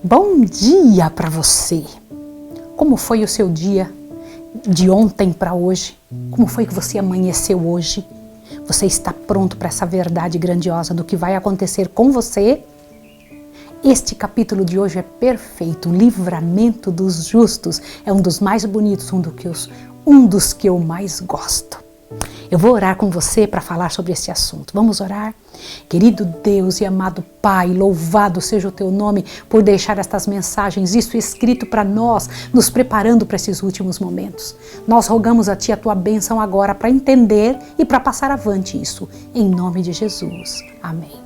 Bom dia para você! Como foi o seu dia de ontem para hoje? Como foi que você amanheceu hoje? Você está pronto para essa verdade grandiosa do que vai acontecer com você? Este capítulo de hoje é perfeito, o livramento dos justos. É um dos mais bonitos, um dos que eu mais gosto. Eu vou orar com você para falar sobre esse assunto. Vamos orar? Querido Deus e amado Pai, louvado seja o teu nome por deixar estas mensagens, isso escrito para nós, nos preparando para esses últimos momentos. Nós rogamos a Ti a Tua bênção agora para entender e para passar avante isso. Em nome de Jesus. Amém.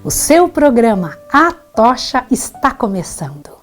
O seu programa A Tocha está começando.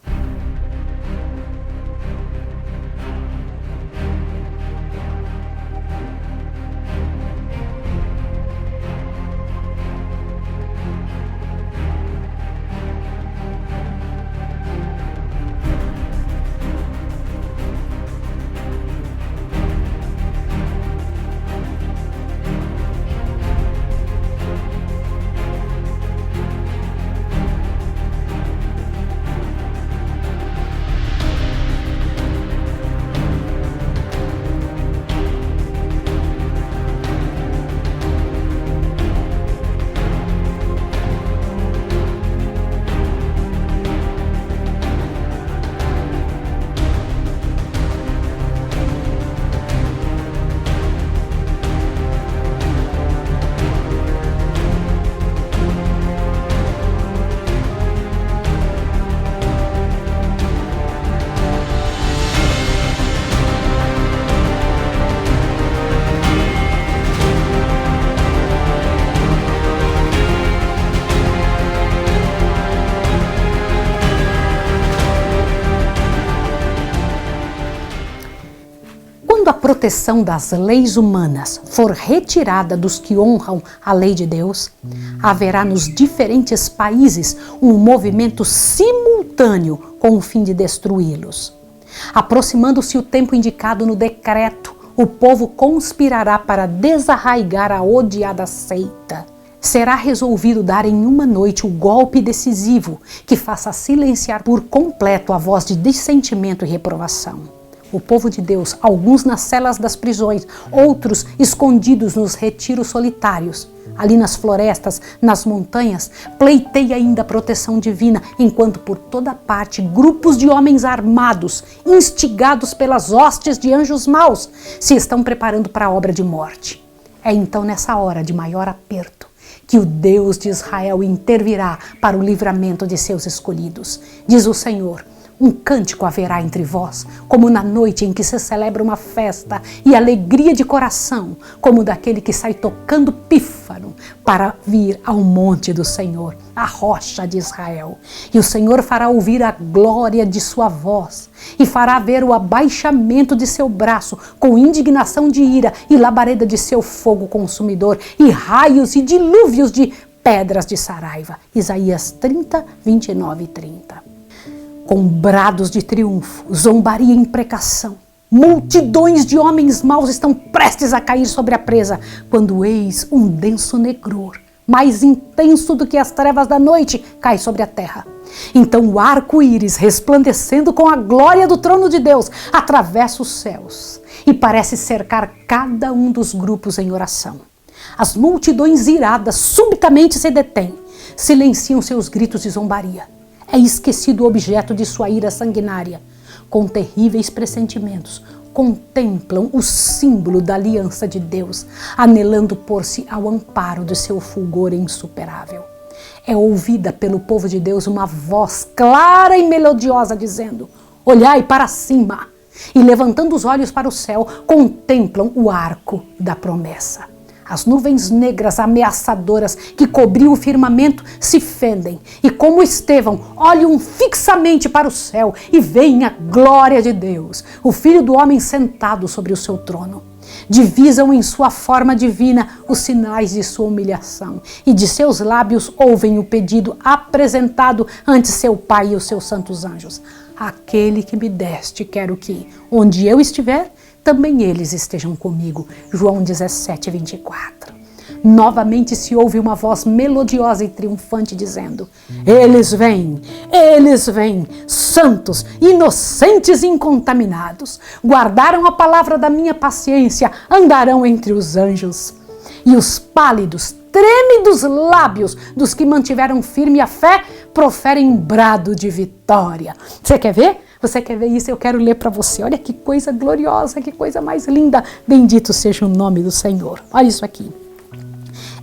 Quando a proteção das leis humanas for retirada dos que honram a lei de Deus, haverá nos diferentes países um movimento simultâneo com o fim de destruí-los. Aproximando-se o tempo indicado no decreto, o povo conspirará para desarraigar a odiada seita. Será resolvido dar em uma noite o golpe decisivo que faça silenciar por completo a voz de dissentimento e reprovação. O povo de Deus, alguns nas celas das prisões, outros escondidos nos retiros solitários, ali nas florestas, nas montanhas, pleiteia ainda a proteção divina, enquanto por toda parte grupos de homens armados, instigados pelas hostes de anjos maus, se estão preparando para a obra de morte. É então nessa hora de maior aperto que o Deus de Israel intervirá para o livramento de seus escolhidos. Diz o Senhor: um cântico haverá entre vós, como na noite em que se celebra uma festa, e alegria de coração, como daquele que sai tocando pífano para vir ao monte do Senhor, a rocha de Israel. E o Senhor fará ouvir a glória de sua voz, e fará ver o abaixamento de seu braço, com indignação de ira, e labareda de seu fogo consumidor, e raios e dilúvios de pedras de saraiva. Isaías 30, 29 e 30. Com brados de triunfo, zombaria e imprecação, multidões de homens maus estão prestes a cair sobre a presa, quando eis um denso negror, mais intenso do que as trevas da noite, cai sobre a terra. Então o arco-íris, resplandecendo com a glória do trono de Deus, atravessa os céus e parece cercar cada um dos grupos em oração. As multidões iradas subitamente se detêm, silenciam seus gritos de zombaria. É esquecido o objeto de sua ira sanguinária. Com terríveis pressentimentos, contemplam o símbolo da aliança de Deus, anelando pôr-se ao amparo de seu fulgor insuperável. É ouvida pelo povo de Deus uma voz clara e melodiosa dizendo: olhai para cima! E levantando os olhos para o céu, contemplam o arco da promessa. As nuvens negras ameaçadoras que cobriam o firmamento se fendem e, como Estevão, olham fixamente para o céu e veem a glória de Deus, o Filho do Homem sentado sobre o seu trono. Divisam em sua forma divina os sinais de sua humilhação e de seus lábios ouvem o pedido apresentado ante seu Pai e os seus santos anjos. Aquele que me deste, quero que, onde eu estiver, também eles estejam comigo. João 17, 24. Novamente se ouve uma voz melodiosa e triunfante dizendo: eles vêm, Eles vêm, santos, inocentes e incontaminados. Guardaram a palavra da minha paciência, andarão entre os anjos. E os pálidos, trêmidos lábios dos que mantiveram firme a fé proferem um brado de vitória. Você quer ver? Você quer ver isso? Eu quero ler para você. Olha que coisa gloriosa, que coisa mais linda. Bendito seja o nome do Senhor. Olha isso aqui.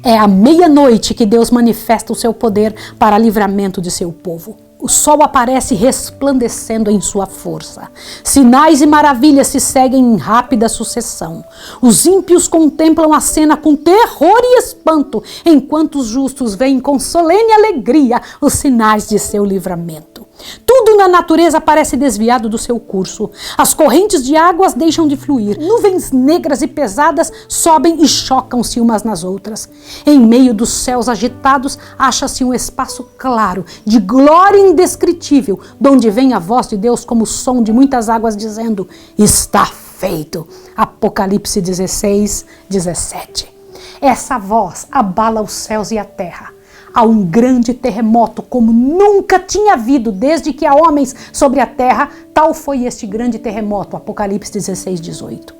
É à meia-noite que Deus manifesta o seu poder para livramento de seu povo. O sol aparece resplandecendo em sua força. Sinais e maravilhas se seguem em rápida sucessão. Os ímpios contemplam a cena com terror e espanto, enquanto os justos veem com solene alegria os sinais de seu livramento. Tudo na natureza parece desviado do seu curso. As correntes de águas deixam de fluir. Nuvens negras e pesadas sobem e chocam-se umas nas outras. Em meio dos céus agitados, acha-se um espaço claro, de glória indescritível, donde vem a voz de Deus como o som de muitas águas dizendo: está feito. Apocalipse 16, 17. Essa voz abala os céus e a terra. Há um grande terremoto como nunca tinha havido desde que há homens sobre a terra. Tal foi este grande terremoto, Apocalipse 16, 18.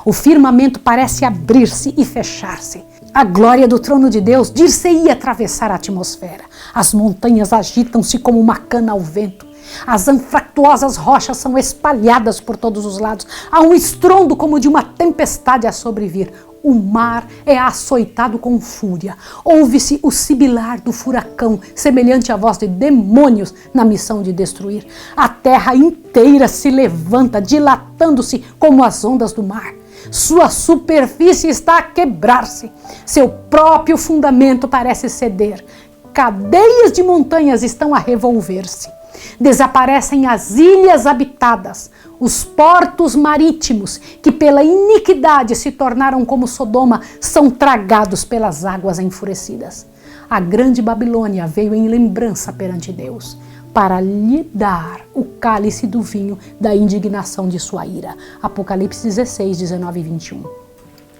O firmamento parece abrir-se e fechar-se. A glória do trono de Deus dir-se-ia atravessar a atmosfera. As montanhas agitam-se como uma cana ao vento. As anfractuosas rochas são espalhadas por todos os lados. Há um estrondo como de uma tempestade a sobrevir. O mar é açoitado com fúria. Ouve-se o sibilar do furacão, semelhante à voz de demônios na missão de destruir. A terra inteira se levanta, dilatando-se como as ondas do mar. Sua superfície está a quebrar-se. Seu próprio fundamento parece ceder. Cadeias de montanhas estão a revolver-se. Desaparecem as ilhas habitadas, os portos marítimos, que pela iniquidade se tornaram como Sodoma, são tragados pelas águas enfurecidas. A grande Babilônia veio em lembrança perante Deus, para lhe dar o cálice do vinho da indignação de sua ira. Apocalipse 16, 19 e 21.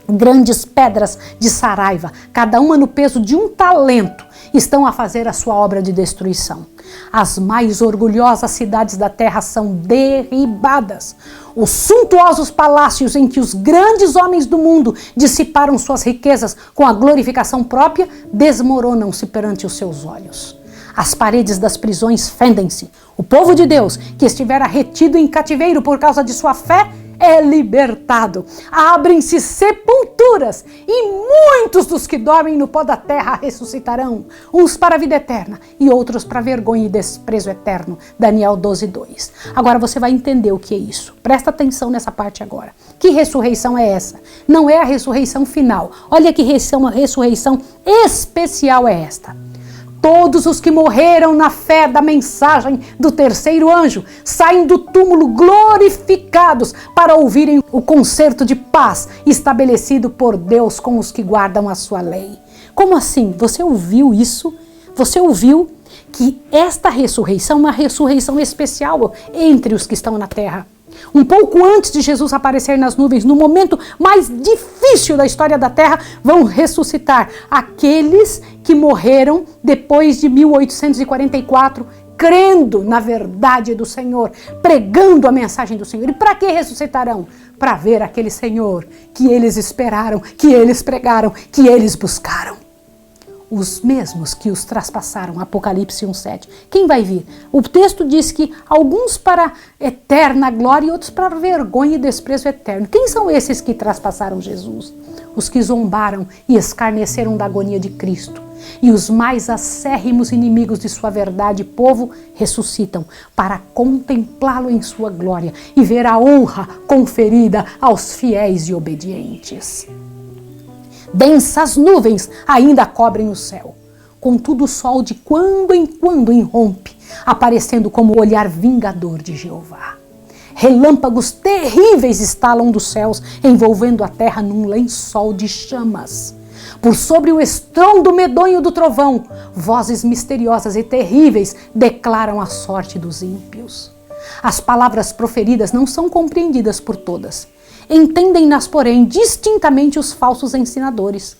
Grandes pedras de saraiva, cada uma no peso de um talento, estão a fazer a sua obra de destruição. As mais orgulhosas cidades da terra são derribadas. Os suntuosos palácios em que os grandes homens do mundo dissiparam suas riquezas com a glorificação própria desmoronam-se perante os seus olhos. As paredes das prisões fendem-se. O povo de Deus, que estivera retido em cativeiro por causa de sua fé, é libertado. Abrem-se sepulturas e muitos dos que dormem no pó da terra ressuscitarão, uns para a vida eterna e outros para vergonha e desprezo eterno. Daniel 12, 2. Agora você vai entender o que é isso. Presta atenção nessa parte agora. Que ressurreição é essa? Não é a ressurreição final. Olha que ressurreição especial é esta. Todos os que morreram na fé da mensagem do terceiro anjo saem do túmulo glorificados para ouvirem o concerto de paz estabelecido por Deus com os que guardam a sua lei. Como assim? Você ouviu isso? Você ouviu que esta ressurreição é uma ressurreição especial entre os que estão na terra? Um pouco antes de Jesus aparecer nas nuvens, no momento mais difícil da história da terra, vão ressuscitar aqueles que morreram depois de 1844, crendo na verdade do Senhor, pregando a mensagem do Senhor. E para que ressuscitarão? Para ver aquele Senhor que eles esperaram, que eles pregaram, que eles buscaram. Os mesmos que os traspassaram, Apocalipse 1:7. Quem vai vir? O texto diz que alguns para eterna glória e outros para vergonha e desprezo eterno. Quem são esses que traspassaram Jesus? Os que zombaram e escarneceram da agonia de Cristo. E os mais acérrimos inimigos de sua verdade, povo, ressuscitam para contemplá-lo em sua glória e ver a honra conferida aos fiéis e obedientes. Densas nuvens ainda cobrem o céu. Contudo, o sol de quando em quando irrompe, aparecendo como o olhar vingador de Jeová. Relâmpagos terríveis estalam dos céus, envolvendo a terra num lençol de chamas. Por sobre o estrondo medonho do trovão, vozes misteriosas e terríveis declaram a sorte dos ímpios. As palavras proferidas não são compreendidas por todas. Entendem-nas, porém, distintamente os falsos ensinadores.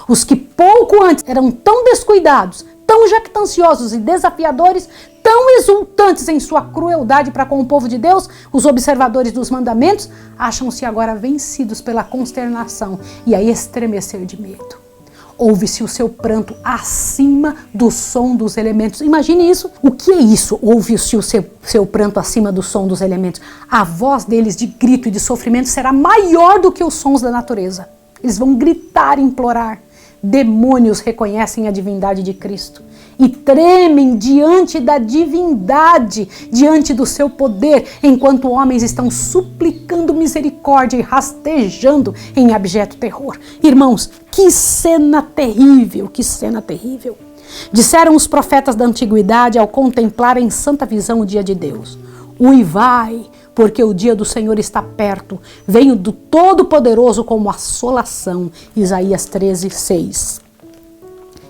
Os que pouco antes eram tão descuidados, tão jactanciosos e desafiadores, tão exultantes em sua crueldade para com o povo de Deus, os observadores dos mandamentos, acham-se agora vencidos pela consternação e a estremecer de medo. Ouve-se o seu pranto acima do som dos elementos. Imagine isso. O que é isso? Ouve-se o seu pranto acima do som dos elementos. A voz deles de grito e de sofrimento será maior do que os sons da natureza. Eles vão gritar e implorar. Demônios reconhecem a divindade de Cristo e tremem diante da divindade, diante do seu poder, enquanto homens estão suplicando misericórdia e rastejando em abjeto terror. Irmãos, que cena terrível, que cena terrível. Disseram os profetas da antiguidade ao contemplar em santa visão o dia de Deus: uivai, porque o dia do Senhor está perto, venho do Todo-Poderoso como assolação. Isaías 13:6.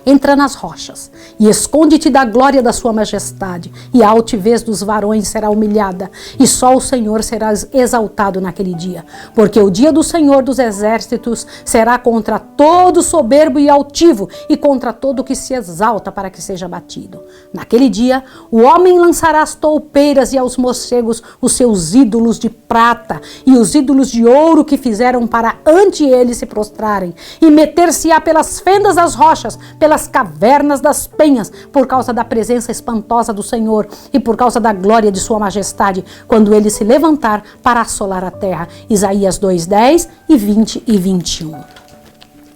Entra nas rochas e esconde-te da glória da sua majestade, e a altivez dos varões será humilhada, e só o Senhor será exaltado naquele dia. Porque o dia do Senhor dos exércitos será contra todo soberbo e altivo, e contra todo que se exalta para que seja batido. Naquele dia, o homem lançará as toupeiras e aos morcegos os seus ídolos de prata, e os ídolos de ouro que fizeram para ante ele se prostrarem, e meter-se-á pelas fendas das rochas, pelas cavernas das penhas, por causa da presença espantosa do Senhor e por causa da glória de sua majestade, quando ele se levantar para assolar a terra. Isaías 2:10 e 20 e 21.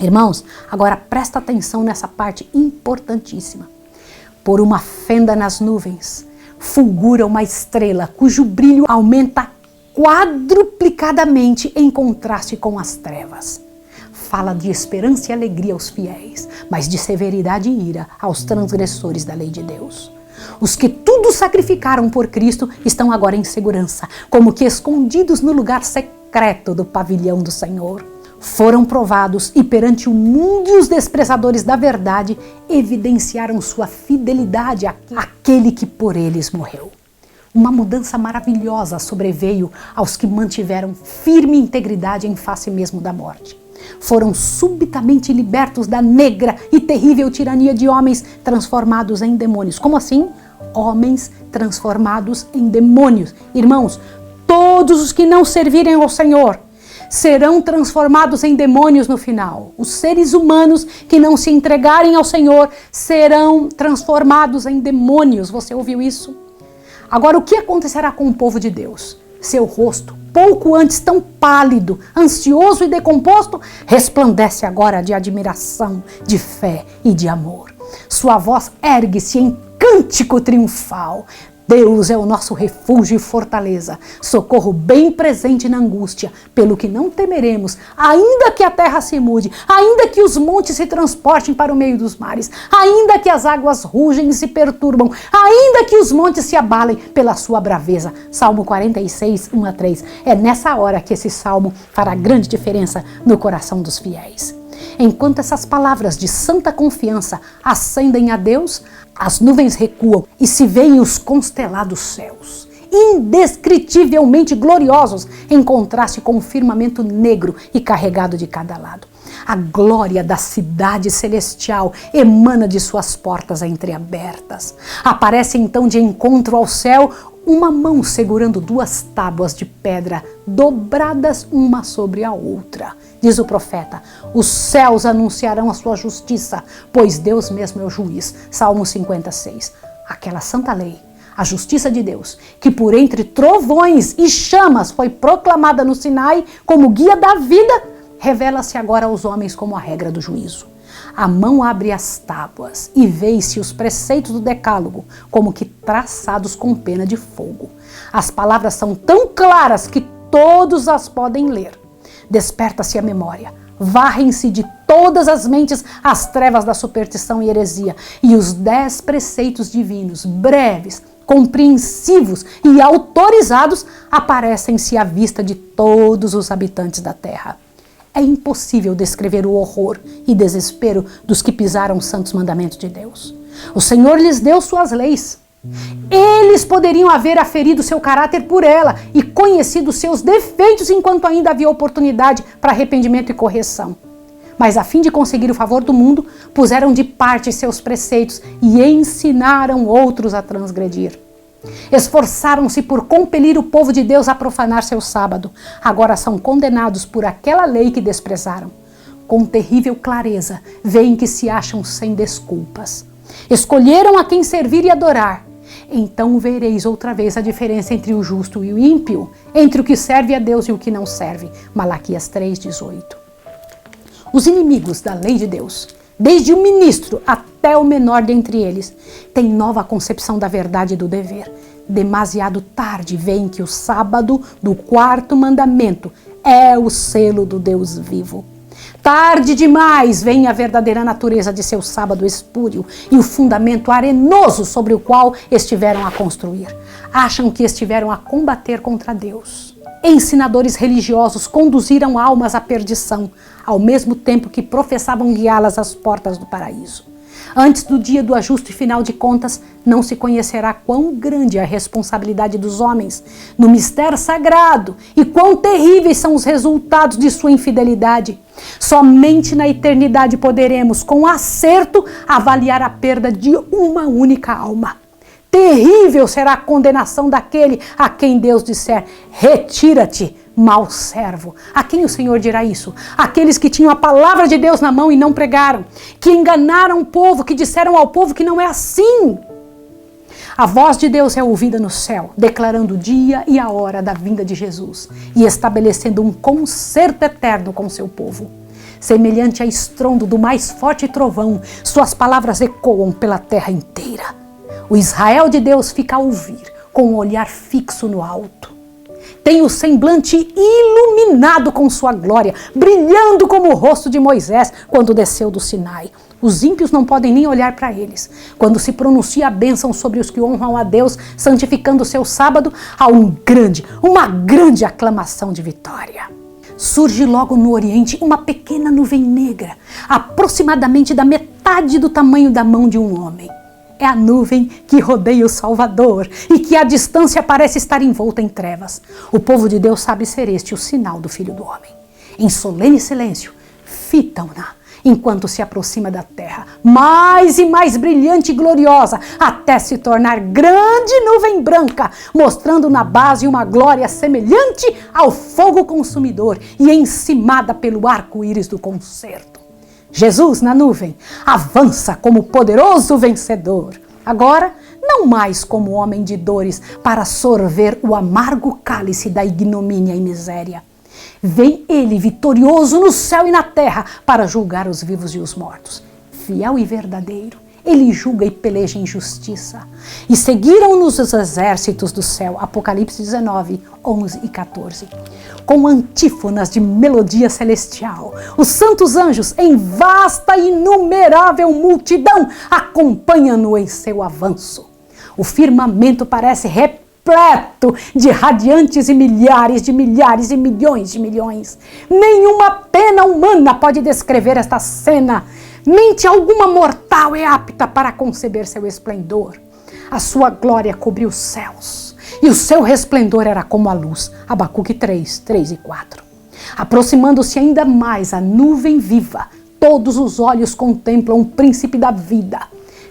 Irmãos, agora presta atenção nessa parte importantíssima. Por uma fenda nas nuvens, fulgura uma estrela cujo brilho aumenta quadruplicadamente em contraste com as trevas. Fala de esperança e alegria aos fiéis, mas de severidade e ira aos transgressores da lei de Deus. Os que tudo sacrificaram por Cristo estão agora em segurança, como que escondidos no lugar secreto do pavilhão do Senhor. Foram provados e perante o mundo e os desprezadores da verdade evidenciaram sua fidelidade àquele que por eles morreu. Uma mudança maravilhosa sobreveio aos que mantiveram firme integridade em face mesmo da morte. Foram subitamente libertos da negra e terrível tirania de homens transformados em demônios. Como assim? Homens transformados em demônios. Irmãos, todos os que não servirem ao Senhor serão transformados em demônios no final. Os seres humanos que não se entregarem ao Senhor serão transformados em demônios. Você ouviu isso? Agora, o que acontecerá com o povo de Deus? Seu rosto, pouco antes tão pálido, ansioso e decomposto, resplandece agora de admiração, de fé e de amor. Sua voz ergue-se em cântico triunfal. Deus é o nosso refúgio e fortaleza, socorro bem presente na angústia, pelo que não temeremos, ainda que a terra se mude, ainda que os montes se transportem para o meio dos mares, ainda que as águas rugem e se perturbam, ainda que os montes se abalem pela sua braveza. Salmo 46, 1-3. É nessa hora que esse salmo fará grande diferença no coração dos fiéis. Enquanto essas palavras de santa confiança ascendem a Deus, as nuvens recuam e se veem os constelados céus, indescritivelmente gloriosos, em contraste com o firmamento negro e carregado de cada lado. A glória da cidade celestial emana de suas portas entreabertas. Aparece então de encontro ao céu uma mão segurando duas tábuas de pedra dobradas uma sobre a outra. Diz o profeta: os céus anunciarão a sua justiça, pois Deus mesmo é o juiz. Salmo 56. Aquela santa lei, a justiça de Deus, que por entre trovões e chamas foi proclamada no Sinai como guia da vida, revela-se agora aos homens como a regra do juízo. A mão abre as tábuas e vê-se os preceitos do decálogo, como que traçados com pena de fogo. As palavras são tão claras que todos as podem ler. Desperta-se a memória, varrem-se de todas as mentes as trevas da superstição e heresia, e os 10 preceitos divinos, breves, compreensivos e autorizados, aparecem-se à vista de todos os habitantes da terra. É impossível descrever o horror e desespero dos que pisaram os santos mandamentos de Deus. O Senhor lhes deu suas leis. Eles poderiam haver aferido seu caráter por ela e conhecido seus defeitos enquanto ainda havia oportunidade para arrependimento e correção. Mas a fim de conseguir o favor do mundo, puseram de parte seus preceitos e ensinaram outros a transgredir. Esforçaram-se por compelir o povo de Deus a profanar seu sábado. Agora são condenados por aquela lei que desprezaram. Com terrível clareza, veem que se acham sem desculpas. Escolheram a quem servir e adorar. Então vereis outra vez a diferença entre o justo e o ímpio, entre o que serve a Deus e o que não serve. Malaquias 3:18. Os inimigos da lei de Deus, desde o ministro até o menor dentre eles, têm nova concepção da verdade e do dever. Demasiado tarde veem que o sábado do quarto mandamento é o selo do Deus vivo. Tarde demais vem a verdadeira natureza de seu sábado espúrio e o fundamento arenoso sobre o qual estiveram a construir. Acham que estiveram a combater contra Deus. Ensinadores religiosos conduziram almas à perdição, ao mesmo tempo que professavam guiá-las às portas do paraíso. Antes do dia do ajuste final de contas, não se conhecerá quão grande é a responsabilidade dos homens no mistério sagrado e quão terríveis são os resultados de sua infidelidade. Somente na eternidade poderemos, com acerto, avaliar a perda de uma única alma. Terrível será a condenação daquele a quem Deus disser: retira-te, mau servo. A quem o Senhor dirá isso? Aqueles que tinham a palavra de Deus na mão e não pregaram, que enganaram o povo, que disseram ao povo que não é assim. A voz de Deus é ouvida no céu, declarando o dia e a hora da vinda de Jesus e estabelecendo um concerto eterno com seu povo. Semelhante a estrondo do mais forte trovão, suas palavras ecoam pela terra inteira. O Israel de Deus fica a ouvir, com um olhar fixo no alto. Tem o semblante iluminado com sua glória, brilhando como o rosto de Moisés quando desceu do Sinai. Os ímpios não podem nem olhar para eles. Quando se pronuncia a bênção sobre os que honram a Deus, santificando o seu sábado, há uma grande aclamação de vitória. Surge logo no oriente uma pequena nuvem negra, aproximadamente da metade do tamanho da mão de um homem. É a nuvem que rodeia o Salvador e que à distância parece estar envolta em trevas. O povo de Deus sabe ser este o sinal do Filho do Homem. Em solene silêncio, fitam-na enquanto se aproxima da terra, mais e mais brilhante e gloriosa, até se tornar grande nuvem branca, mostrando na base uma glória semelhante ao fogo consumidor e encimada pelo arco-íris do concerto. Jesus, na nuvem, avança como poderoso vencedor. Agora, não mais como homem de dores para sorver o amargo cálice da ignomínia e miséria. Vem ele vitorioso no céu e na terra para julgar os vivos e os mortos. Fiel e verdadeiro, ele julga e peleja em justiça. E seguiram-nos os exércitos do céu. Apocalipse 19, 11 e 14. Com antífonas de melodia celestial, os santos anjos, em vasta e inumerável multidão, acompanham-no em seu avanço. O firmamento parece repleto de radiantes e milhares e milhões de milhões. Nenhuma pena humana pode descrever esta cena. Mente alguma mortal é apta para conceber seu esplendor. A sua glória cobriu os céus, e o seu resplendor era como a luz. Abacuque 3, 3 e 4. Aproximando-se ainda mais a nuvem viva, todos os olhos contemplam o príncipe da vida.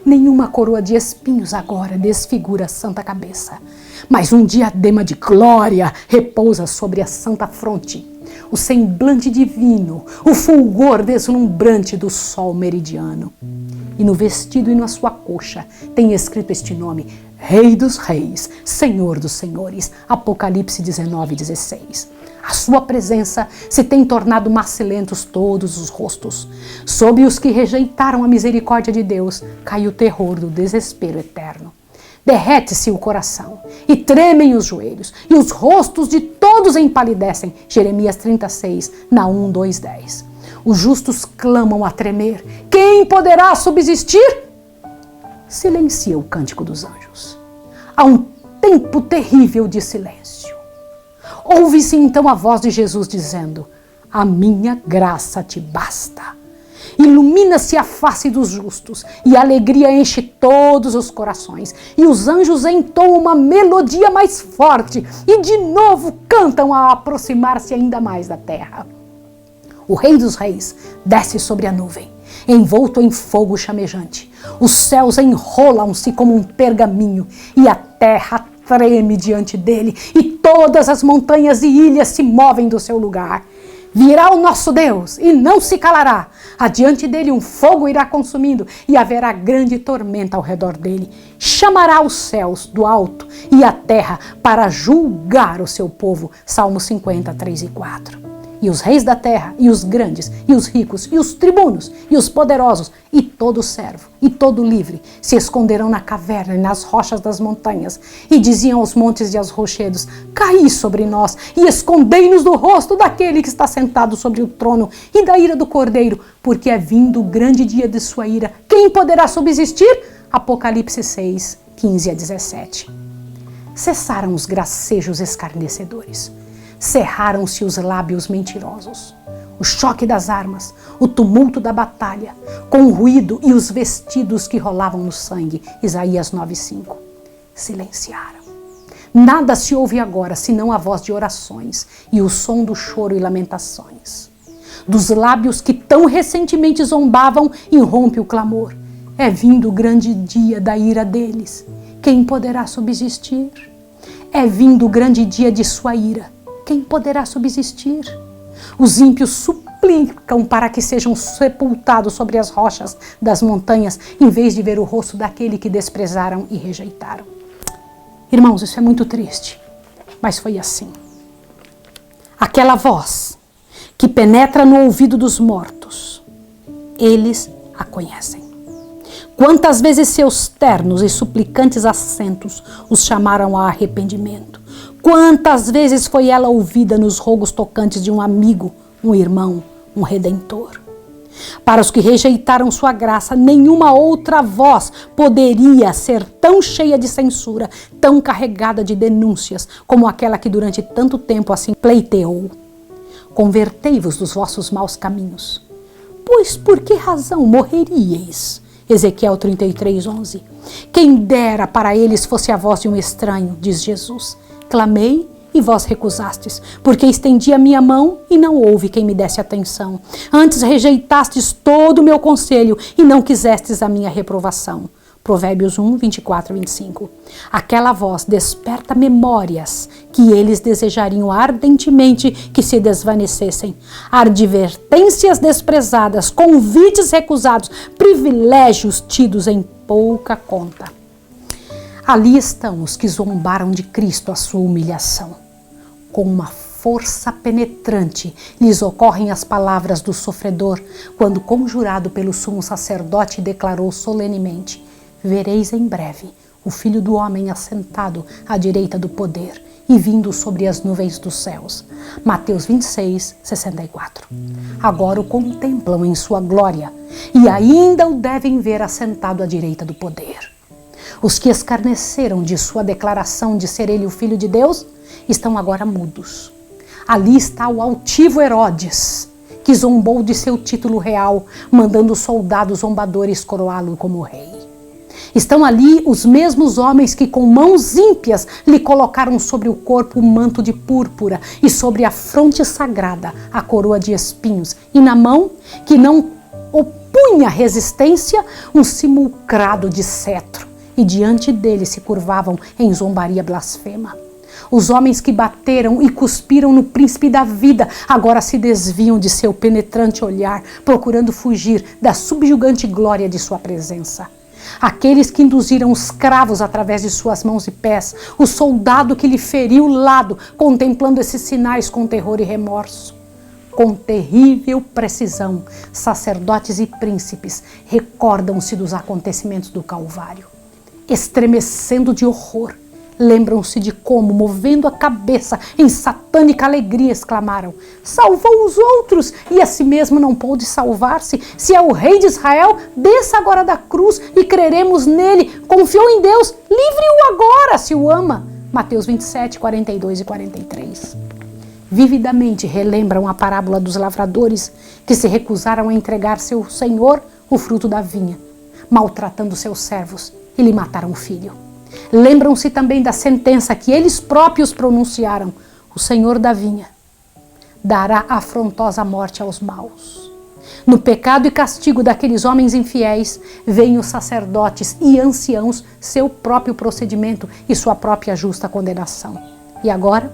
Nenhuma coroa de espinhos agora desfigura a santa cabeça, mas um diadema de glória repousa sobre a santa fronte. O semblante divino, o fulgor deslumbrante do sol meridiano. E no vestido e na sua coxa tem escrito este nome: Rei dos Reis, Senhor dos Senhores. Apocalipse 19, 16. A sua presença se tem tornado macilentos todos os rostos. Sobre os que rejeitaram a misericórdia de Deus cai o terror do desespero eterno. Derrete-se o coração e tremem os joelhos, e os rostos de todos empalidecem. Jeremias 36, Naum 2, 10. Os justos clamam a tremer. Quem poderá subsistir? Silencia o cântico dos anjos. Há um tempo terrível de silêncio. Ouve-se então a voz de Jesus dizendo: a minha graça te basta. Ilumina-se a face dos justos, e a alegria enche todos os corações. E os anjos entoam uma melodia mais forte, e de novo cantam a aproximar-se ainda mais da terra. o Rei dos Reis, desce sobre a nuvem, envolto em fogo chamejante. Os céus enrolam-se como um pergaminho e a terra treme diante dele e todas as montanhas e ilhas se movem do seu lugar. Virá o nosso Deus e não se calará. Adiante dele um fogo irá consumindo e haverá grande tormenta ao redor dele. Chamará os céus do alto e a terra para julgar o seu povo. Salmo 50, 3 e 4. E os reis da terra, e os grandes, e os ricos, e os tribunos, e os poderosos, e todo servo, e todo livre, se esconderão na caverna e nas rochas das montanhas, e diziam aos montes e aos rochedos: caí sobre nós, e escondei-nos do rosto daquele que está sentado sobre o trono, e da ira do Cordeiro, porque é vindo o grande dia de sua ira. Quem poderá subsistir? Apocalipse 6, 15 a 17. Cessaram os gracejos escarnecedores. Cerraram-se os lábios mentirosos. O choque das armas, o tumulto da batalha, com o ruído e os vestidos que rolavam no sangue. Isaías 9:5. Silenciaram. Nada se ouve agora, senão a voz de orações e o som do choro e lamentações. Dos lábios que tão recentemente zombavam, irrompe o clamor. É vindo o grande dia da ira deles. Quem poderá subsistir? É vindo o grande dia de sua ira. Quem poderá subsistir? Os ímpios suplicam para que sejam sepultados sobre as rochas das montanhas, em vez de ver o rosto daquele que desprezaram e rejeitaram. Irmãos, isso é muito triste, mas foi assim. Aquela voz que penetra no ouvido dos mortos, eles a conhecem. Quantas vezes seus ternos e suplicantes acentos os chamaram a arrependimento? Quantas vezes foi ela ouvida nos rogos tocantes de um amigo, um irmão, um redentor? Para os que rejeitaram sua graça, nenhuma outra voz poderia ser tão cheia de censura, tão carregada de denúncias, como aquela que durante tanto tempo assim pleiteou. Convertei-vos dos vossos maus caminhos. Pois por que razão morreríeis? Ezequiel 33:11. Quem dera para eles fosse a voz de um estranho, diz Jesus. Clamei e vós recusastes, porque estendi a minha mão e não houve quem me desse atenção. Antes rejeitastes todo o meu conselho e não quisestes a minha reprovação. Provérbios 1, 24 e 25. Aquela voz desperta memórias que eles desejariam ardentemente que se desvanecessem. Advertências desprezadas, convites recusados, privilégios tidos em pouca conta. Ali estão os que zombaram de Cristo à sua humilhação. Com uma força penetrante lhes ocorrem as palavras do sofredor, quando conjurado pelo sumo sacerdote declarou solenemente: vereis em breve o Filho do Homem assentado à direita do poder e vindo sobre as nuvens dos céus. Mateus 26, 64. Agora o contemplam em sua glória e ainda o devem ver assentado à direita do poder. Os que escarneceram de sua declaração de ser ele o Filho de Deus estão agora mudos. Ali está o altivo Herodes, que zombou de seu título real, mandando soldados zombadores coroá-lo como rei. Estão ali os mesmos homens que com mãos ímpias lhe colocaram sobre o corpo o manto de púrpura e sobre a fronte sagrada a coroa de espinhos, e na mão, que não opunha resistência, um simulcrado de cetro. E diante dele se curvavam em zombaria blasfema. Os homens que bateram e cuspiram no príncipe da vida agora se desviam de seu penetrante olhar, procurando fugir da subjugante glória de sua presença. Aqueles que induziram os cravos através de suas mãos e pés, o soldado que lhe feriu o lado, contemplando esses sinais com terror e remorso. Com terrível precisão, sacerdotes e príncipes recordam-se dos acontecimentos do Calvário. Estremecendo de horror, lembram-se de como, movendo a cabeça em satânica alegria, exclamaram: salvou os outros e a si mesmo não pôde salvar-se. Se é o Rei de Israel, desça agora da cruz e creremos nele. Confiou em Deus, livre-o agora se o ama. Mateus 27, 42 e 43. Vividamente relembram a parábola dos lavradores que se recusaram a entregar seu senhor o fruto da vinha, maltratando seus servos, e lhe mataram o filho. Lembram-se também da sentença que eles próprios pronunciaram: o senhor da vinha dará afrontosa morte aos maus. No pecado e castigo daqueles homens infiéis, veem os sacerdotes e anciãos seu próprio procedimento e sua própria justa condenação. E agora,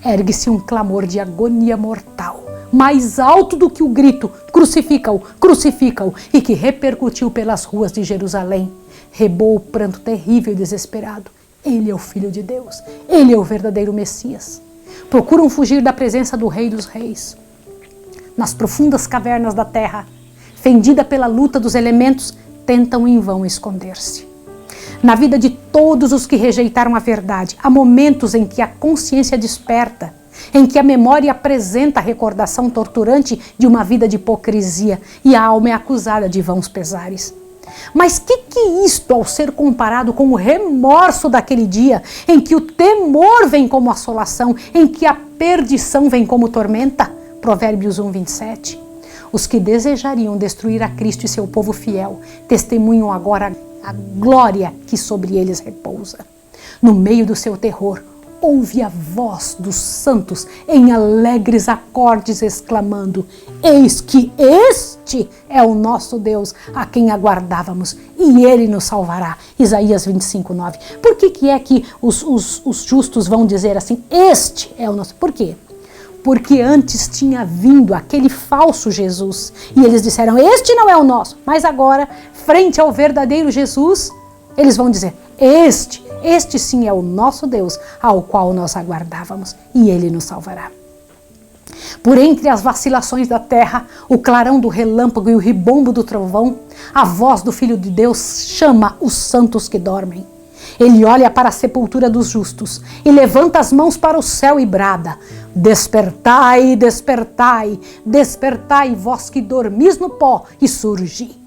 ergue-se um clamor de agonia mortal, mais alto do que o grito, crucifica-o, crucifica-o, e que repercutiu pelas ruas de Jerusalém. Reboou o pranto terrível e desesperado. Ele é o Filho de Deus, ele é o verdadeiro Messias. Procuram fugir da presença do Rei dos Reis. Nas profundas cavernas da terra, fendida pela luta dos elementos, tentam em vão esconder-se. Na vida de todos os que rejeitaram a verdade, há momentos em que a consciência desperta, em que a memória apresenta a recordação torturante de uma vida de hipocrisia e a alma é acusada de vãos pesares. Mas que isto ao ser comparado com o remorso daquele dia em que o temor vem como assolação, em que a perdição vem como tormenta? Provérbios 1, 27. Os que desejariam destruir a Cristo e seu povo fiel testemunham agora a glória que sobre eles repousa. No meio do seu terror, ouve a voz dos santos em alegres acordes exclamando: eis que este é o nosso Deus a quem aguardávamos e ele nos salvará. Isaías 25, 9. Por que é que os justos vão dizer assim, este é o nosso? Por quê? Porque antes tinha vindo aquele falso Jesus e eles disseram, este não é o nosso. Mas agora, frente ao verdadeiro Jesus, eles vão dizer, este sim é o nosso Deus, ao qual nós aguardávamos, e ele nos salvará. Por entre as vacilações da terra, o clarão do relâmpago e o ribombo do trovão, a voz do Filho de Deus chama os santos que dormem. Ele olha para a sepultura dos justos e levanta as mãos para o céu e brada: despertai, despertai, despertai, vós que dormis no pó, e surgi.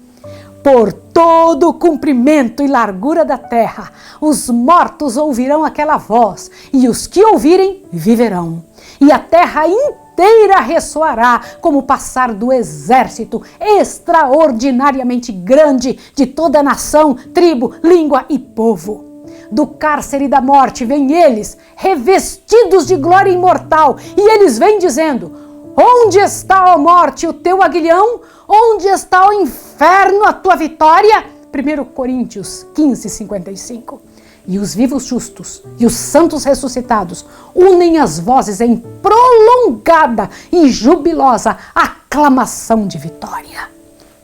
Por todo o comprimento e largura da terra, os mortos ouvirão aquela voz, e os que ouvirem viverão. E a terra inteira ressoará como o passar do exército extraordinariamente grande de toda a nação, tribo, língua e povo. Do cárcere da morte vêm eles, revestidos de glória imortal, e eles vêm dizendo: onde está, ó morte, o teu aguilhão? Onde está, o inferno, a tua vitória? 1 Coríntios 15, 55. E os vivos justos e os santos ressuscitados unem as vozes em prolongada e jubilosa aclamação de vitória.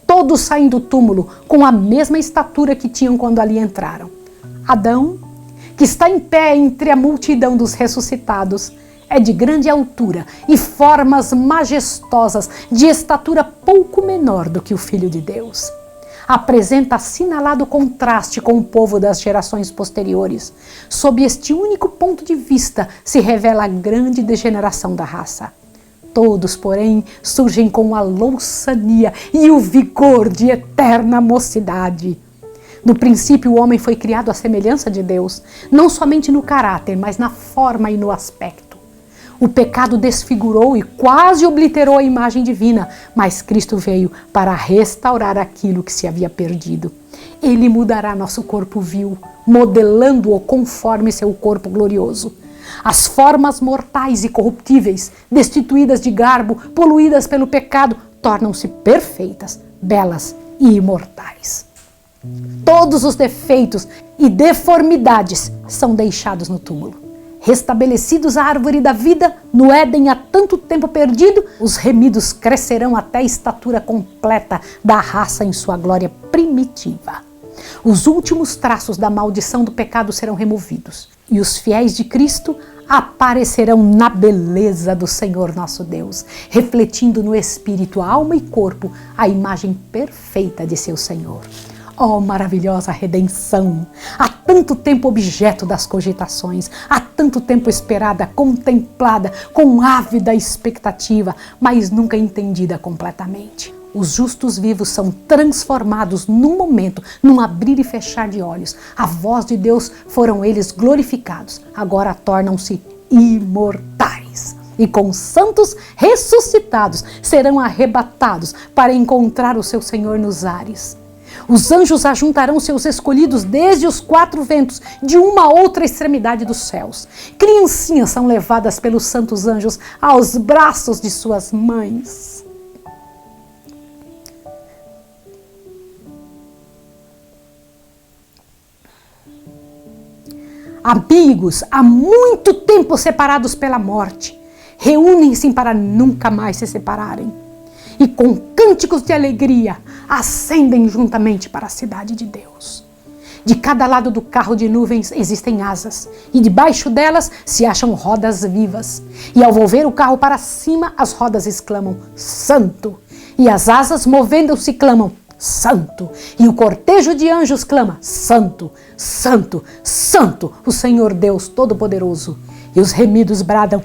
Todos saem do túmulo com a mesma estatura que tinham quando ali entraram. Adão, que está em pé entre a multidão dos ressuscitados, é de grande altura e formas majestosas, de estatura pouco menor do que o Filho de Deus. Apresenta assinalado contraste com o povo das gerações posteriores. Sob este único ponto de vista se revela a grande degeneração da raça. Todos, porém, surgem com a louçania e o vigor de eterna mocidade. No princípio, o homem foi criado à semelhança de Deus, não somente no caráter, mas na forma e no aspecto. O pecado desfigurou e quase obliterou a imagem divina, mas Cristo veio para restaurar aquilo que se havia perdido. Ele mudará nosso corpo vil, modelando-o conforme seu corpo glorioso. As formas mortais e corruptíveis, destituídas de garbo, poluídas pelo pecado, tornam-se perfeitas, belas e imortais. Todos os defeitos e deformidades são deixados no túmulo. Restabelecidos a árvore da vida, no Éden há tanto tempo perdido, os remidos crescerão até a estatura completa da raça em sua glória primitiva. Os últimos traços da maldição do pecado serão removidos, e os fiéis de Cristo aparecerão na beleza do Senhor nosso Deus, refletindo no espírito, alma e corpo a imagem perfeita de seu Senhor. Oh, maravilhosa redenção! Há tanto tempo objeto das cogitações, há tanto tempo esperada, contemplada, com ávida expectativa, mas nunca entendida completamente. Os justos vivos são transformados num momento, num abrir e fechar de olhos. A voz de Deus foram eles glorificados, agora tornam-se imortais. E com santos ressuscitados serão arrebatados para encontrar o seu Senhor nos ares. Os anjos ajuntarão seus escolhidos desde os 4 ventos, de uma a outra extremidade dos céus. Criancinhas são levadas pelos santos anjos aos braços de suas mães. Amigos, há muito tempo separados pela morte, reúnem-se para nunca mais se separarem. E com cânticos de alegria, ascendem juntamente para a cidade de Deus. De cada lado do carro de nuvens existem asas, e debaixo delas se acham rodas vivas. E ao volver o carro para cima, as rodas exclamam, Santo! E as asas, movendo-se, clamam, Santo! E o cortejo de anjos clama, Santo, Santo, Santo, o Senhor Deus Todo-Poderoso. E os remidos bradam,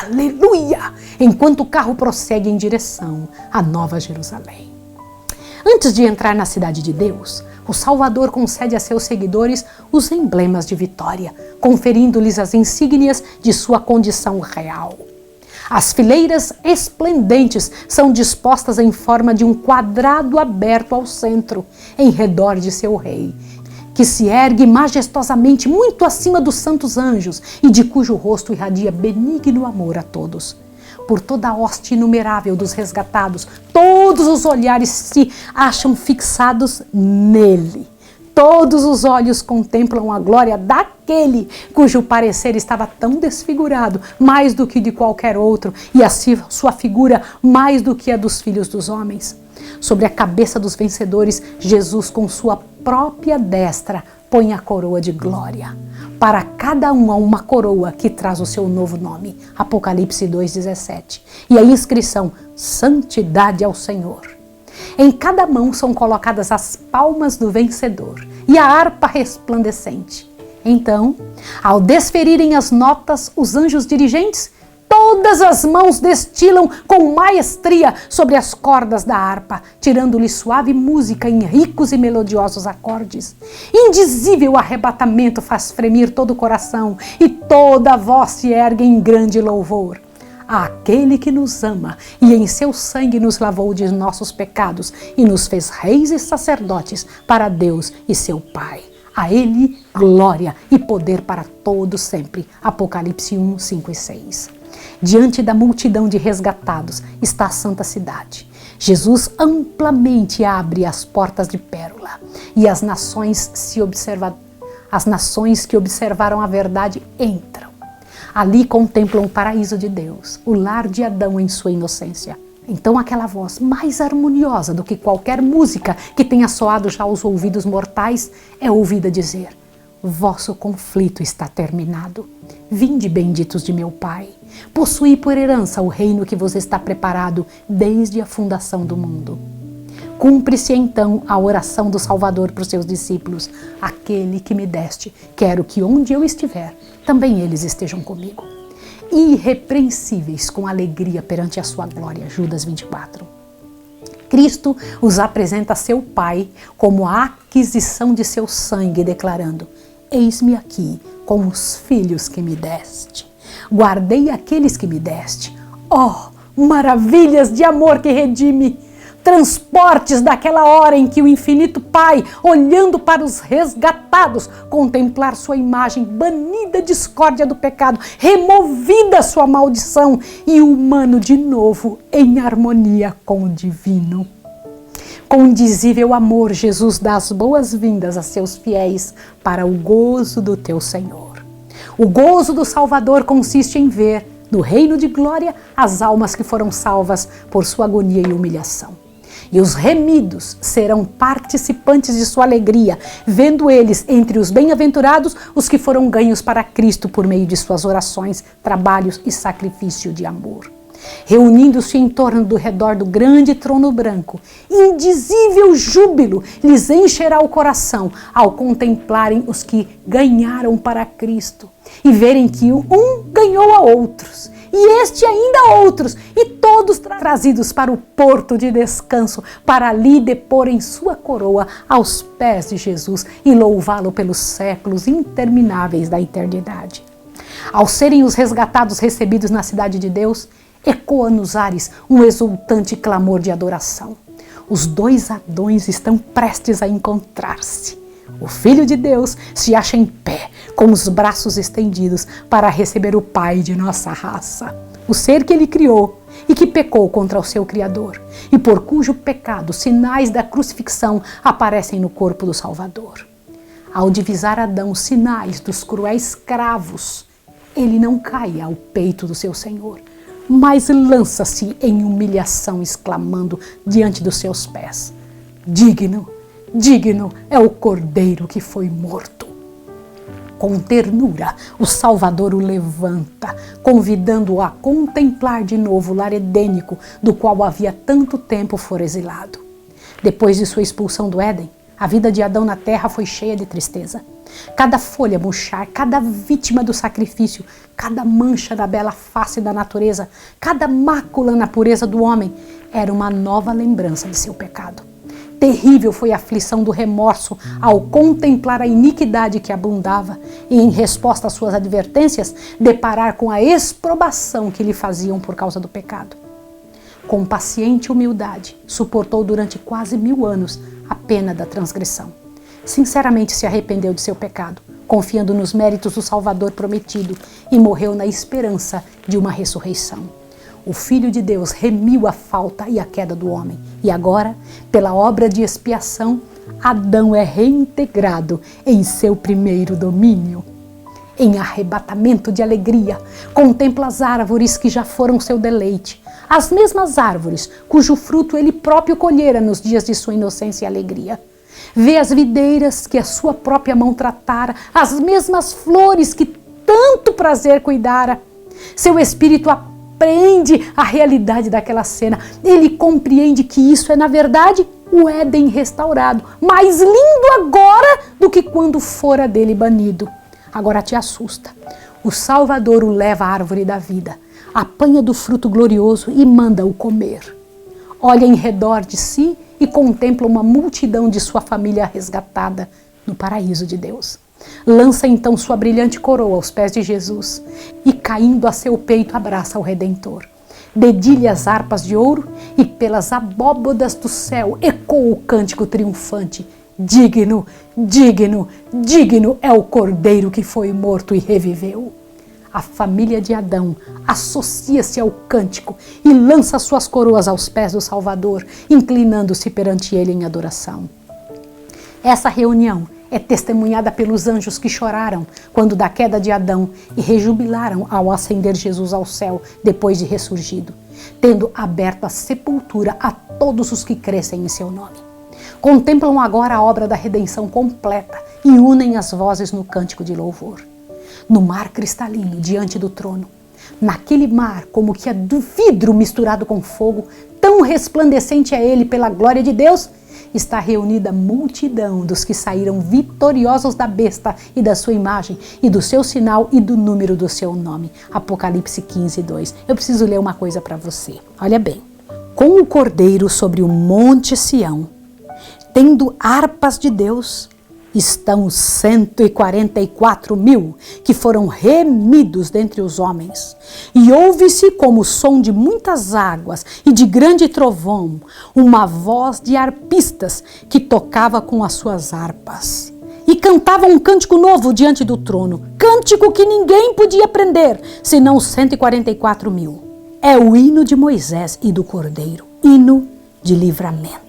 Aleluia! Enquanto o carro prossegue em direção à Nova Jerusalém. Antes de entrar na cidade de Deus, o Salvador concede a seus seguidores os emblemas de vitória, conferindo-lhes as insígnias de sua condição real. As fileiras esplendentes são dispostas em forma de um quadrado aberto ao centro, em redor de seu rei, que se ergue majestosamente muito acima dos santos anjos e de cujo rosto irradia benigno amor a todos. Por toda a hoste inumerável dos resgatados, todos os olhares se acham fixados nele. Todos os olhos contemplam a glória daquele cujo parecer estava tão desfigurado, mais do que de qualquer outro, e a sua figura mais do que a dos filhos dos homens. Sobre a cabeça dos vencedores, Jesus, com sua própria destra, põe a coroa de glória. Para cada um há uma coroa que traz o seu novo nome. Apocalipse 2,17. E a inscrição, Santidade ao Senhor. Em cada mão são colocadas as palmas do vencedor e a harpa resplandecente. Então, ao desferirem as notas, os anjos dirigentes, todas as mãos destilam com maestria sobre as cordas da harpa, tirando-lhe suave música em ricos e melodiosos acordes. Indizível arrebatamento faz fremir todo o coração e toda a voz se ergue em grande louvor. Àquele que nos ama e em seu sangue nos lavou de nossos pecados e nos fez reis e sacerdotes para Deus e seu Pai. A Ele glória e poder para todos sempre. Apocalipse 1, 5 e 6. Diante da multidão de resgatados está a santa cidade. Jesus amplamente abre as portas de pérola e as nações que observaram a verdade entram. Ali contemplam o paraíso de Deus, o lar de Adão em sua inocência. Então aquela voz mais harmoniosa do que qualquer música que tenha soado já aos ouvidos mortais é ouvida dizer: vosso conflito está terminado. Vinde, benditos de meu Pai. Possuí por herança o reino que vos está preparado desde a fundação do mundo. Cumpre-se então a oração do Salvador para os seus discípulos. Aquele que me deste, quero que onde eu estiver, também eles estejam comigo. Irrepreensíveis com alegria perante a sua glória. Judas 24. Cristo os apresenta a seu Pai como a aquisição de seu sangue, declarando: eis-me aqui com os filhos que me deste. Guardei aqueles que me deste. Oh, maravilhas de amor que redime! Transportes daquela hora em que o infinito Pai, olhando para os resgatados, contemplar sua imagem, banida a discórdia do pecado, removida a sua maldição, e o humano de novo em harmonia com o divino. Com indizível amor, Jesus dá as boas-vindas a seus fiéis para o gozo do teu Senhor. O gozo do Salvador consiste em ver, no reino de glória, as almas que foram salvas por sua agonia e humilhação. E os remidos serão participantes de sua alegria, vendo eles, entre os bem-aventurados, os que foram ganhos para Cristo por meio de suas orações, trabalhos e sacrifício de amor. Reunindo-se em torno do redor do grande trono branco, indizível júbilo lhes encherá o coração ao contemplarem os que ganharam para Cristo e verem que um ganhou a outros, e este ainda a outros, e todos trazidos para o porto de descanso, para ali deporem sua coroa aos pés de Jesus e louvá-lo pelos séculos intermináveis da eternidade. Ao serem os resgatados recebidos na cidade de Deus, ecoa nos ares um exultante clamor de adoração. Os dois Adões estão prestes a encontrar-se. O Filho de Deus se acha em pé, com os braços estendidos para receber o Pai de nossa raça, o ser que ele criou e que pecou contra o seu Criador, e por cujo pecado sinais da crucifixão aparecem no corpo do Salvador. Ao divisar Adão os sinais dos cruéis cravos, ele não cai ao peito do seu Senhor, mas lança-se em humilhação, exclamando diante dos seus pés: digno, digno é o Cordeiro que foi morto. Com ternura, o Salvador o levanta, convidando-o a contemplar de novo o lar edênico do qual havia tanto tempo fora exilado. Depois de sua expulsão do Éden, a vida de Adão na terra foi cheia de tristeza. Cada folha murchar, cada vítima do sacrifício, cada mancha da bela face da natureza, cada mácula na pureza do homem, era uma nova lembrança de seu pecado. Terrível foi a aflição do remorso ao contemplar a iniquidade que abundava e, em resposta às suas advertências, deparar com a exprobação que lhe faziam por causa do pecado. Com paciente humildade, suportou durante quase 1000 anos a pena da transgressão. Sinceramente se arrependeu de seu pecado, confiando nos méritos do Salvador prometido, e morreu na esperança de uma ressurreição. O Filho de Deus remiu a falta e a queda do homem, e agora, pela obra de expiação, Adão é reintegrado em seu primeiro domínio. Em arrebatamento de alegria, contempla as árvores que já foram seu deleite, as mesmas árvores cujo fruto ele próprio colhera nos dias de sua inocência e alegria. Vê as videiras que a sua própria mão tratara, as mesmas flores que tanto prazer cuidara. Seu espírito apreende a realidade daquela cena. Ele compreende que isso é, na verdade, o Éden restaurado, mais lindo agora do que quando fora dele banido. Agora te assusta. O Salvador o leva à árvore da vida, apanha do fruto glorioso e manda-o comer. Olha em redor de si e contempla uma multidão de sua família resgatada no paraíso de Deus. Lança então sua brilhante coroa aos pés de Jesus e, caindo a seu peito, abraça o Redentor. Dedilha as harpas de ouro e pelas abóbodas do céu ecoa o cântico triunfante: digno, digno, digno é o Cordeiro que foi morto e reviveu. A família de Adão associa-se ao cântico e lança suas coroas aos pés do Salvador, inclinando-se perante ele em adoração. Essa reunião é testemunhada pelos anjos que choraram quando da queda de Adão e rejubilaram ao ascender Jesus ao céu depois de ressurgido, tendo aberto a sepultura a todos os que crescem em seu nome. Contemplam agora a obra da redenção completa e unem as vozes no cântico de louvor. No mar cristalino, diante do trono, naquele mar como que é do vidro misturado com fogo, tão resplandecente é ele pela glória de Deus, está reunida a multidão dos que saíram vitoriosos da besta e da sua imagem, e do seu sinal e do número do seu nome. Apocalipse 15:2. Eu preciso ler uma coisa para você. Olha bem. Com o Cordeiro sobre o monte Sião, tendo harpas de Deus, estão os 144.000 que foram remidos dentre os homens. E ouve-se como o som de muitas águas e de grande trovão, uma voz de harpistas que tocava com as suas harpas. E cantavam um cântico novo diante do trono, cântico que ninguém podia aprender, senão os 144.000. É o hino de Moisés e do Cordeiro, hino de livramento.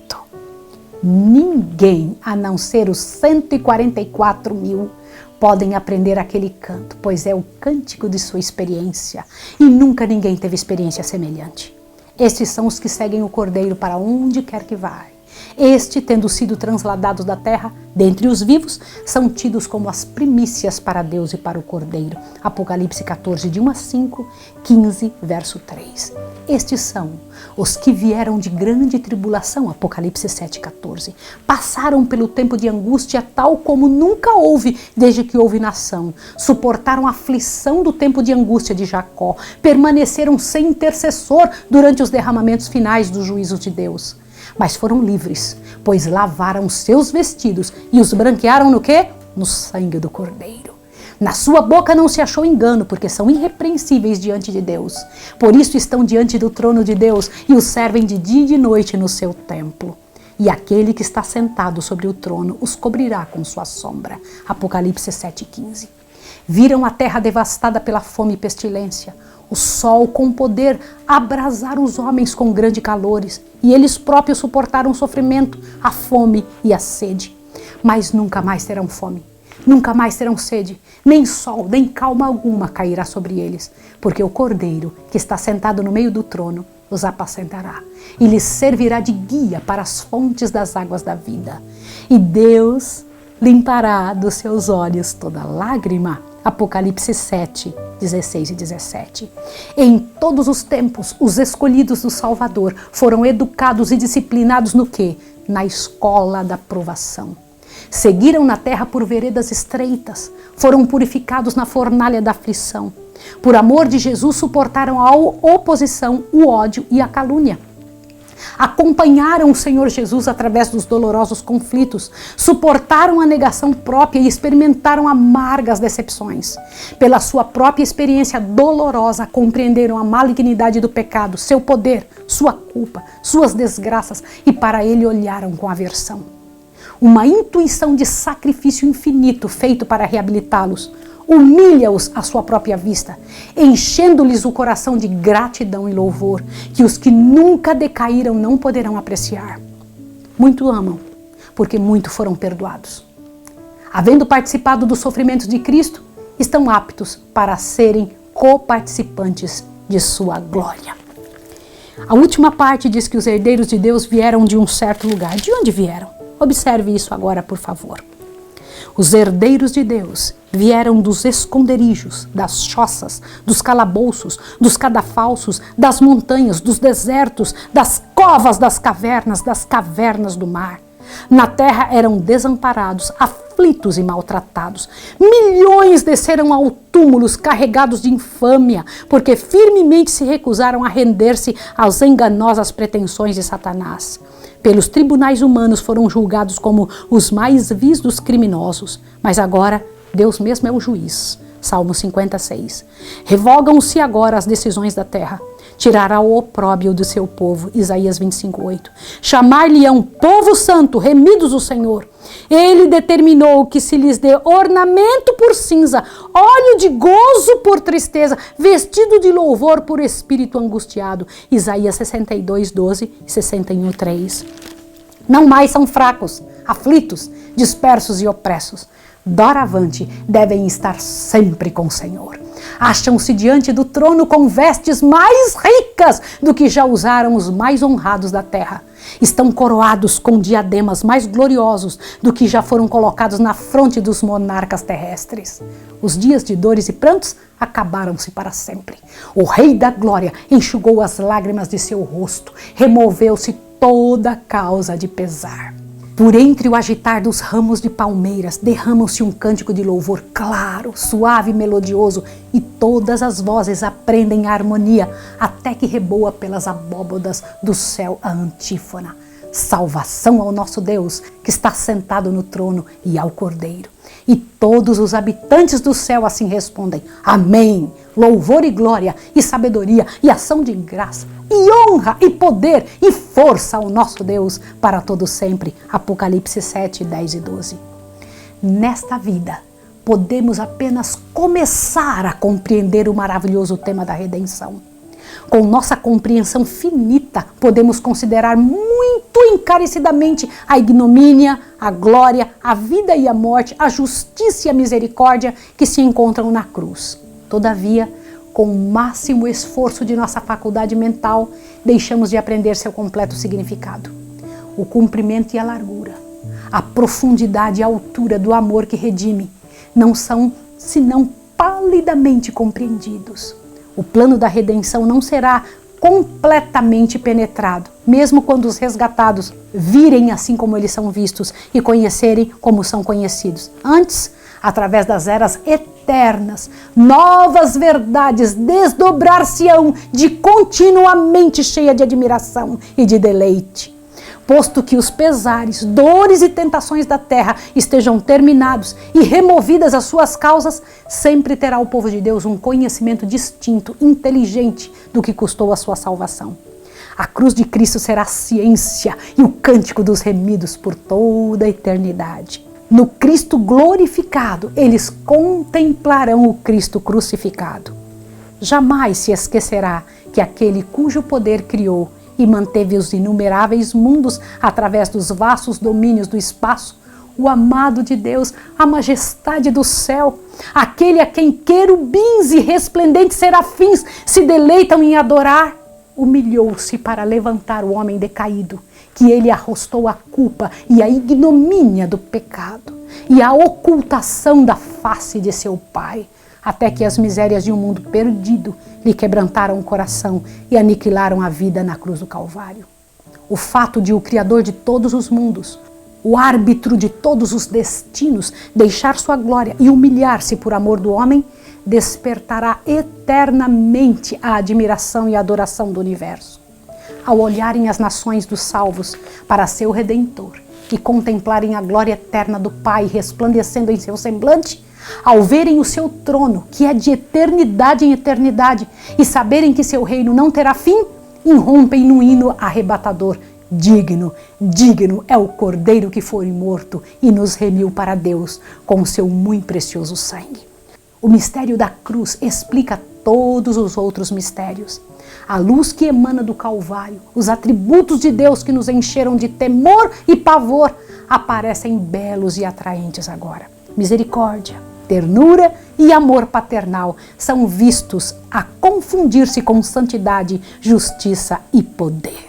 Ninguém, a não ser os 144.000, podem aprender aquele canto, pois é o cântico de sua experiência, e nunca ninguém teve experiência semelhante. Estes são os que seguem o Cordeiro para onde quer que vá. Este, tendo sido transladados da terra, dentre os vivos, são tidos como as primícias para Deus e para o Cordeiro. Apocalipse 14, de 1-5, 15, verso 3. Estes são os que vieram de grande tribulação, Apocalipse 7,14. Passaram pelo tempo de angústia tal como nunca houve desde que houve nação. Suportaram a aflição do tempo de angústia de Jacó. Permaneceram sem intercessor durante os derramamentos finais dos juízos de Deus. Mas foram livres, pois lavaram seus vestidos e os branquearam no quê? No sangue do Cordeiro. Na sua boca não se achou engano, porque são irrepreensíveis diante de Deus. Por isso estão diante do trono de Deus e o servem de dia e de noite no seu templo. e aquele que está sentado sobre o trono os cobrirá com sua sombra. Apocalipse 7,15. Viram a terra devastada pela fome e pestilência, o sol com poder abrasar os homens com grandes calores, e eles próprios suportaram o sofrimento, a fome e a sede. Mas nunca mais terão fome, nunca mais terão sede, nem sol, nem calma alguma cairá sobre eles, porque o Cordeiro que está sentado no meio do trono os apacentará e lhes servirá de guia para as fontes das águas da vida. E Deus limpará dos seus olhos toda lágrima. Apocalipse 7, 16 e 17. Em todos os tempos, os escolhidos do Salvador foram educados e disciplinados no quê? Na escola da provação. Seguiram na terra por veredas estreitas, foram purificados na fornalha da aflição. Por amor de Jesus, suportaram a oposição, o ódio e a calúnia. Acompanharam o Senhor Jesus através dos dolorosos conflitos, suportaram a negação própria e experimentaram amargas decepções. Pela sua própria experiência dolorosa, compreenderam a malignidade do pecado, seu poder, sua culpa, suas desgraças, e para ele olharam com aversão. Uma intuição de sacrifício infinito feito para reabilitá-los humilha-os à sua própria vista, enchendo-lhes o coração de gratidão e louvor, que os que nunca decaíram não poderão apreciar. Muito amam, porque muito foram perdoados. Havendo participado dos sofrimentos de Cristo, estão aptos para serem coparticipantes de sua glória. A última parte diz que os herdeiros de Deus vieram de um certo lugar. De onde vieram? Observe isso agora, por favor. Os herdeiros de Deus vieram dos esconderijos, das choças, dos calabouços, dos cadafalsos, das montanhas, dos desertos, das covas das cavernas do mar. Na terra eram desamparados, aflitos e maltratados. Milhões desceram ao túmulos carregados de infâmia, porque firmemente se recusaram a render-se às enganosas pretensões de Satanás. Pelos tribunais humanos foram julgados como os mais vis dos criminosos, mas agora Deus mesmo é o juiz. Salmo 56. Revogam-se agora as decisões da terra. Tirará o opróbrio do seu povo. Isaías 25:8. Chamar-lhe-ão povo santo, remidos o Senhor. Ele determinou que se lhes dê ornamento por cinza, óleo de gozo por tristeza, vestido de louvor por espírito angustiado. Isaías 62:12 e 61:3. Não mais são fracos, aflitos, dispersos e opressos. Doravante devem estar sempre com o Senhor. Acham-se diante do trono com vestes mais ricas do que já usaram os mais honrados da terra. Estão coroados com diademas mais gloriosos do que já foram colocados na fronte dos monarcas terrestres. Os dias de dores e prantos acabaram-se para sempre. O Rei da Glória enxugou as lágrimas de seu rosto, removeu-se toda causa de pesar. Por entre o agitar dos ramos de palmeiras, derrama-se um cântico de louvor claro, suave e melodioso, e todas as vozes aprendem a harmonia, até que reboa pelas abóbodas do céu a antífona. Salvação ao nosso Deus, que está sentado no trono, e ao Cordeiro. E todos os habitantes do céu assim respondem: Amém! Louvor e glória, e sabedoria, e ação de graça, e honra, e poder, e força ao nosso Deus para todo sempre. Apocalipse 7, 10 e 12. Nesta vida, podemos apenas começar a compreender o maravilhoso tema da redenção. Com nossa compreensão finita, podemos considerar muito encarecidamente a ignomínia, a glória, a vida e a morte, a justiça e a misericórdia que se encontram na cruz. Todavia, com o máximo esforço de nossa faculdade mental, deixamos de aprender seu completo significado. O comprimento e a largura, a profundidade e a altura do amor que redime, não são senão palidamente compreendidos. O plano da redenção não será completamente penetrado, mesmo quando os resgatados virem assim como eles são vistos e conhecerem como são conhecidos. Antes, através das eras eternas, novas verdades desdobrar-se-ão de continuamente cheia de admiração e de deleite. Posto que os pesares, dores e tentações da terra estejam terminados e removidas as suas causas, sempre terá o povo de Deus um conhecimento distinto, inteligente do que custou a sua salvação. A cruz de Cristo será a ciência e o cântico dos remidos por toda a eternidade. No Cristo glorificado, eles contemplarão o Cristo crucificado. Jamais se esquecerá que aquele cujo poder criou e manteve os inumeráveis mundos através dos vastos domínios do espaço, o amado de Deus, a majestade do céu, aquele a quem querubins e resplendentes serafins se deleitam em adorar, humilhou-se para levantar o homem decaído, que ele arrostou a culpa e a ignomínia do pecado e a ocultação da face de seu Pai, até que as misérias de um mundo perdido lhe quebrantaram o coração e aniquilaram a vida na cruz do Calvário. O fato de o Criador de todos os mundos, o árbitro de todos os destinos, deixar sua glória e humilhar-se por amor do homem, despertará eternamente a admiração e a adoração do universo. Ao olharem as nações dos salvos para seu Redentor e contemplarem a glória eterna do Pai resplandecendo em seu semblante, ao verem o seu trono, que é de eternidade em eternidade, e saberem que seu reino não terá fim, irrompem num hino arrebatador. Digno, digno é o Cordeiro que foi morto e nos remiu para Deus com o seu muito precioso sangue. O mistério da cruz explica todos os outros mistérios. A luz que emana do Calvário, os atributos de Deus que nos encheram de temor e pavor, aparecem belos e atraentes agora. Misericórdia, ternura e amor paternal são vistos a confundir-se com santidade, justiça e poder.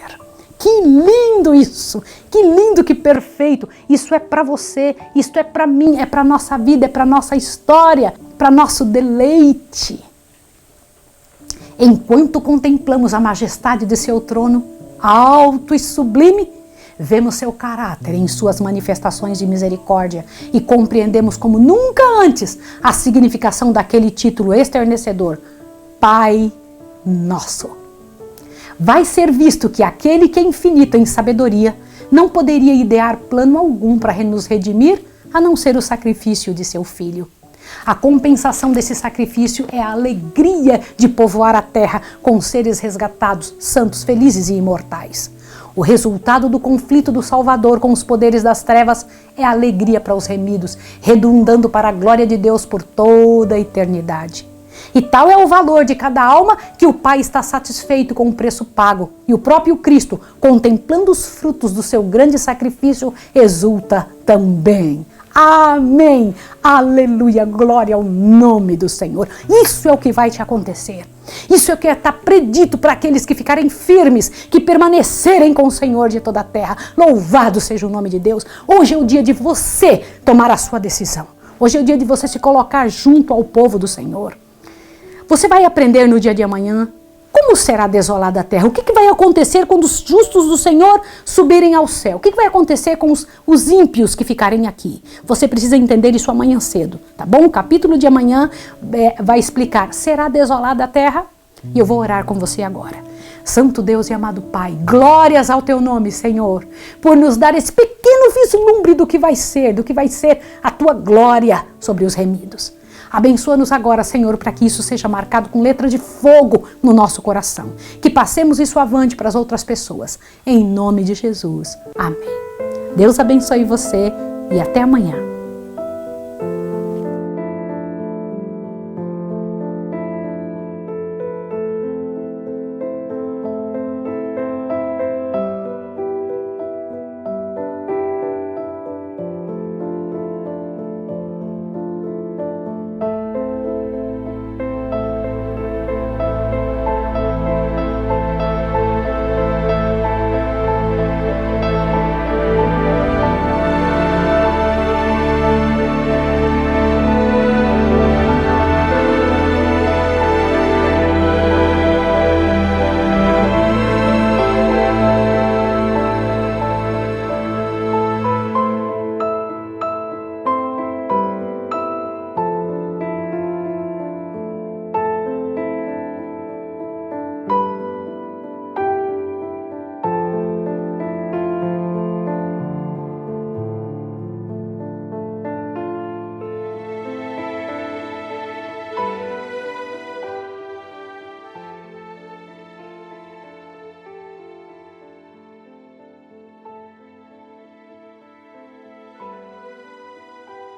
Que lindo isso! Que lindo, que perfeito! Isso é para você, isso é para mim, é para nossa vida, é para nossa história, para nosso deleite. Enquanto contemplamos a majestade de seu trono, alto e sublime, vemos seu caráter em suas manifestações de misericórdia e compreendemos como nunca antes a significação daquele título esternecedor, Pai Nosso. Vai ser visto que aquele que é infinito em sabedoria não poderia idear plano algum para nos redimir, a não ser o sacrifício de seu Filho. A compensação desse sacrifício é a alegria de povoar a terra com seres resgatados, santos, felizes e imortais. O resultado do conflito do Salvador com os poderes das trevas é a alegria para os remidos, redundando para a glória de Deus por toda a eternidade. E tal é o valor de cada alma que o Pai está satisfeito com o preço pago. E o próprio Cristo, contemplando os frutos do seu grande sacrifício, exulta também. Amém! Aleluia! Glória ao nome do Senhor. Isso é o que vai te acontecer. Isso é o que está predito para aqueles que ficarem firmes, que permanecerem com o Senhor de toda a terra. Louvado seja o nome de Deus. Hoje é o dia de você tomar a sua decisão. Hoje é o dia de você se colocar junto ao povo do Senhor. Você vai aprender no dia de amanhã como será desolada a terra. O que vai acontecer quando os justos do Senhor subirem ao céu? O que vai acontecer com os ímpios que ficarem aqui? Você precisa entender isso amanhã cedo, tá bom? O capítulo de amanhã vai explicar, será desolada a terra? E eu vou orar com você agora. Santo Deus e amado Pai, glórias ao teu nome, Senhor, por nos dar esse pequeno vislumbre do que vai ser a tua glória sobre os remidos. Abençoa-nos agora, Senhor, para que isso seja marcado com letra de fogo no nosso coração. Que passemos isso avante para as outras pessoas. Em nome de Jesus. Amém. Deus abençoe você e até amanhã.